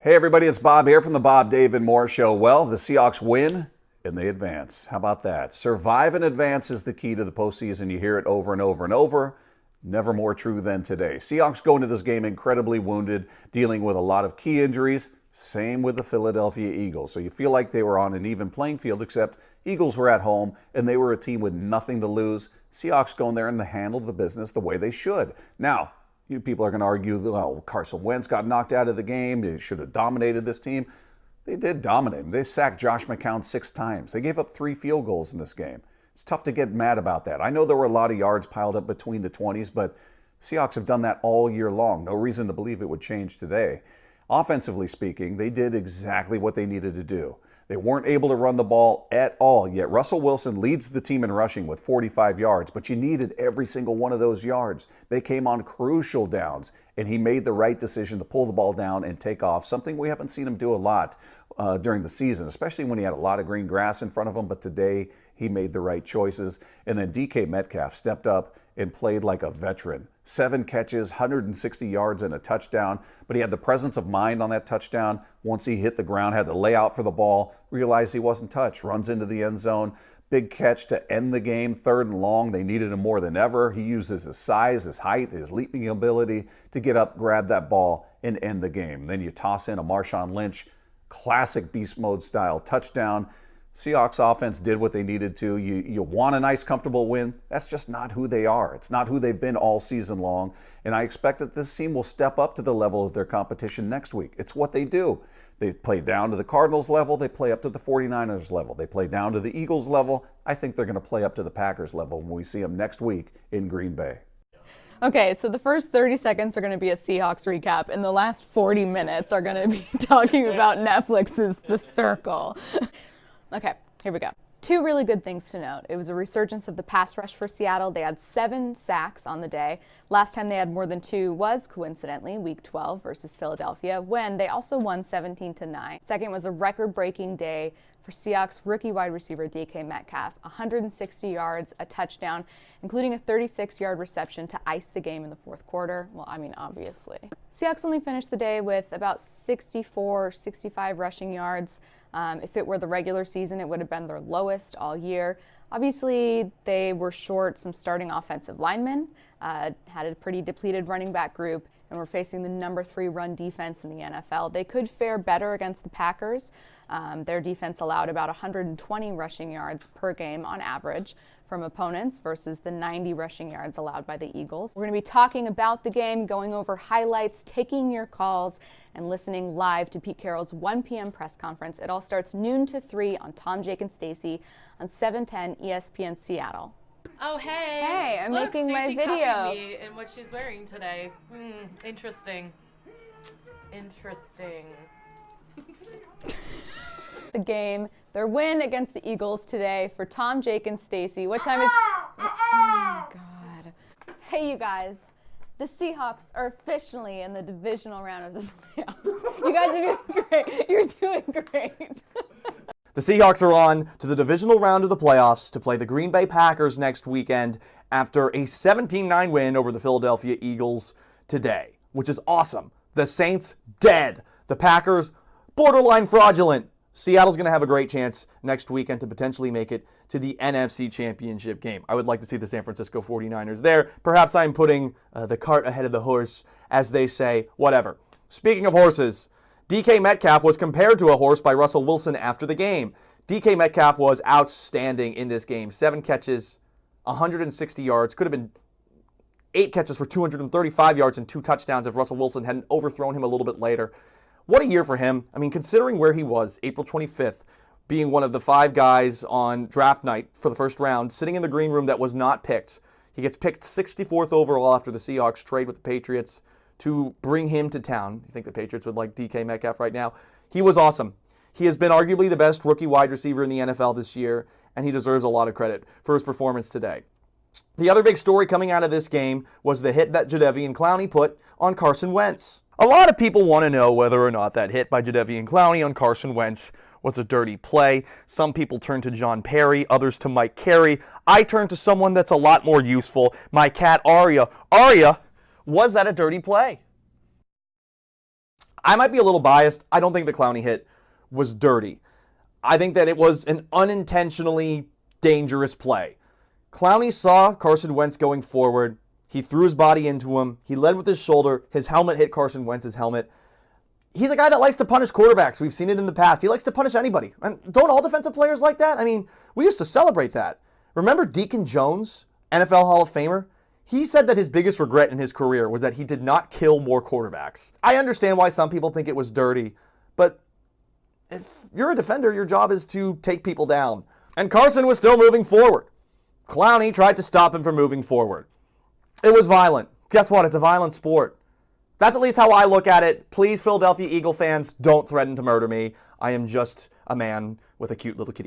Hey everybody, it's Bob here from the Bob, Dave, and More Show. Well, the Seahawks win and they advance. How about that? Survive and advance is the key to the postseason. You hear it over and over and over. Never more true than today. Seahawks go into this game incredibly wounded, dealing with a lot of key injuries. Same with the Philadelphia Eagles. So you feel like they were on an even playing field, except Eagles were at home and they were a team with nothing to lose. Seahawks go in there and they handled the business the way they should. Now, you people are going to argue, well, Carson Wentz got knocked out of the game. They should have dominated this team. They did dominate them. They sacked Josh McCown 6 times. They gave up 3 field goals in this game. It's tough to get mad about that. I know there were a lot of yards piled up between the 20s, but Seahawks have done that all year long. No reason to believe it would change today. Offensively speaking, they did exactly what they needed to do. They weren't able to run the ball at all, yet Russell Wilson leads the team in rushing with 45 yards, but you needed every single one of those yards. They came on crucial downs, and he made the right decision to pull the ball down and take off, something we haven't seen him do a lot during the season, especially when he had a lot of green grass in front of him, but today he made the right choices. And then DK Metcalf stepped up and played like a veteran. 7 catches, 160 yards, and a touchdown. But he had the presence of mind on that touchdown. Once he hit the ground, had to lay out for the ball, realized he wasn't touched, runs into the end zone. Big catch to end the game, 3rd and long. They needed him more than ever. He uses his size, his height, his leaping ability to get up, grab that ball, and end the game. Then you toss in a Marshawn Lynch, classic beast mode style touchdown. Seahawks offense did what they needed to. You want a nice, comfortable win. That's just not who they are. It's not who they've been all season long. And I expect that this team will step up to the level of their competition next week. It's what they do. They play down to the Cardinals level. They play up to the 49ers level. They play down to the Eagles level. I think they're going to play up to the Packers level when we see them next week in Green Bay. Okay, so the first 30 seconds are going to be a Seahawks recap, and the last 40 minutes are going to be talking about Netflix's The Circle. Okay, here we go. 2 really good things to note. It was a resurgence of the pass rush for Seattle. They had 7 sacks on the day. Last time they had more than 2 was, coincidentally, Week 12 versus Philadelphia, when they also won 17-9. Second was a record-breaking day for Seahawks rookie wide receiver DK Metcalf. 160 yards, a touchdown, including a 36-yard reception to ice the game in the 4th quarter. Well, I mean, obviously. Seahawks only finished the day with about 64, 65 rushing yards. If it were the regular season, it would have been their lowest all year. Obviously, they were short some starting offensive linemen, had a pretty depleted running back group, and were facing the number 3 run defense in the NFL. They could fare better against the Packers. Their defense allowed about 120 rushing yards per game on average from opponents versus the 90 rushing yards allowed by the Eagles. We're going to be talking about the game, going over highlights, taking your calls, and listening live to Pete Carroll's 1 p.m. press conference. It all starts noon to 3 on Tom, Jake, and Stacy on 710 ESPN Seattle. Oh, hey. Hey, I'm Look, making Stacy my video. copied me in what she's wearing today. Interesting. Interesting. The game, their win against the Eagles today for Tom, Jake, and Stacy. What time is... Oh, my God. Hey, you guys. The Seahawks are officially in the divisional round of the playoffs. You guys are doing great. You're doing great. The Seahawks are on to the divisional round of the playoffs to play the Green Bay Packers next weekend after a 17-9 win over the Philadelphia Eagles today, which is awesome. The Saints dead. The Packers borderline fraudulent. Seattle's going to have a great chance next weekend to potentially make it to the NFC Championship game. I would like to see the San Francisco 49ers there. Perhaps I'm putting the cart ahead of the horse, as they say. Whatever. Speaking of horses, DK Metcalf was compared to a horse by Russell Wilson after the game. DK Metcalf was outstanding in this game. 7 catches, 160 yards. Could have been 8 catches for 235 yards and 2 touchdowns if Russell Wilson hadn't overthrown him a little bit later. What a year for him. I mean, considering where he was, April 25th, being one of the 5 guys on draft night for the first round, sitting in the green room that was not picked. He gets picked 64th overall after the Seahawks trade with the Patriots to bring him to town. You think the Patriots would like DK Metcalf right now? He was awesome. He has been arguably the best rookie wide receiver in the NFL this year, and he deserves a lot of credit for his performance today. The other big story coming out of this game was the hit that Jadeveon Clowney put on Carson Wentz. A lot of people want to know whether or not that hit by Jadeveon Clowney on Carson Wentz was a dirty play. Some people turn to John Perry, others to Mike Carey. I turn to someone that's a lot more useful, my cat Aria. Aria, was that a dirty play? I might be a little biased. I don't think the Clowney hit was dirty. I think that it was an unintentionally dangerous play. Clowney saw Carson Wentz going forward. He threw his body into him. He led with his shoulder. His helmet hit Carson Wentz's helmet. He's a guy that likes to punish quarterbacks. We've seen it in the past. He likes to punish anybody. And don't all defensive players like that? I mean, we used to celebrate that. Remember Deacon Jones, NFL Hall of Famer? He said that his biggest regret in his career was that he did not kill more quarterbacks. I understand why some people think it was dirty, but if you're a defender, your job is to take people down. And Carson was still moving forward. Clowney tried to stop him from moving forward. It was violent. Guess what? It's a violent sport. That's at least how I look at it. Please, Philadelphia Eagle fans, don't threaten to murder me. I am just a man with a cute little kitty cat.